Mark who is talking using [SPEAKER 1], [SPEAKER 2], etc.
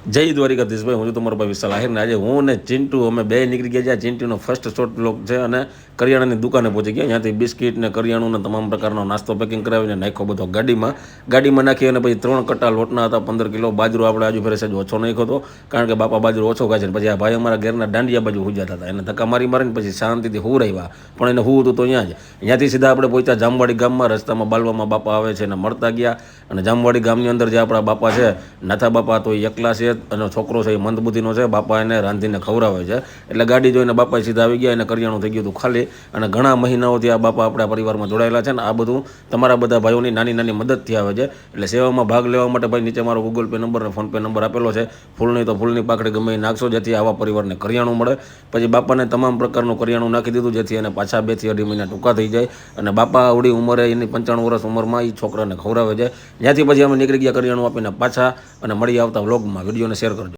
[SPEAKER 1] જય દ્વારિકાધીશભાઈ, હું છું તમારો ભાઈ વિશાલ આહિર ને આજે હું ને ચિંટુ અમે બે નીકળી ગયા જ્યાં ચિંટુનો ફર્સ્ટ શોર્ટ બ્લોગ છે અને કરિયાણાની દુકાને પહોંચી ગયા. ત્યાંથી બિસ્કિટ ને કરિયાણું ને તમામ પ્રકારનો નાસ્તો પેકિંગ કરાવીને નાખ્યો બધો ગાડીમાં નાખી અને પછી 3 કટ્ટા લોટના હતા, 15 કિલો બાજરો આપણે આજુ ફેરે સહેજ ઓછો નાખ્યો હતો કારણ કે બાપા બાજરો ઓછો ખાય છે. પછી આ ભાઈ અમારા ઘરના દાંડિયા બાજુ હુજાતા હતા, એને ધક્કા મારીને પછી શાંતિથી હુરાવ્યા, પણ એને હું હતું તો ત્યાંથી સીધા આપણે પહોંચ્યા જામવાડી ગામમાં. રસ્તામાં બાલવામાં બાપા આવે છે એને મળતા ગયા અને જામવાડી ગામની અંદર જે આપણા બાપા છે નાથા બાપા તો એકલા છે અને છોકરો છે એ મંદબુદ્ધિનો છે. બાપા એને રાંધીને ખવડાવે છે એટલે ગાડી જોઈને બાપા સીધા આવી ગયા અને કરિયાણું થઈ ગયું હતું ખાલી. અને ઘણા મહિનાઓથી આ બાપા આપણા પરિવારમાં જોડાયેલા છે ને આ બધું તમારા બધા ભાઈઓની નાની નાની મદદથી આવે છે. એટલે સેવામાં ભાગ લેવા માટે ભાઈ નીચે મારો ગૂગલ પે નંબર અને ફોનપે નંબર આપેલો છે. ફૂલની તો ફૂલની પાકડી ગમે એ નાખશો જેથી આવા પરિવારને કરિયાણું મળે. પછી બાપાને તમામ પ્રકારનું કરિયાણું નાખી દીધું જેથી એને પાછા 2 થી 2.5 મહિના ટૂંકા થઈ જાય અને બાપા આવડી ઉંમરે એની 95 વર્ષ ઉંમરમાં એ છોકરાને ખવડાવે છે. ત્યાંથી પછી અમે નીકળી ગયા કરિયાણું આપીને પાછા અને મળી આવતા વ્લોગમાં. વિડીયોને શેર કરજો.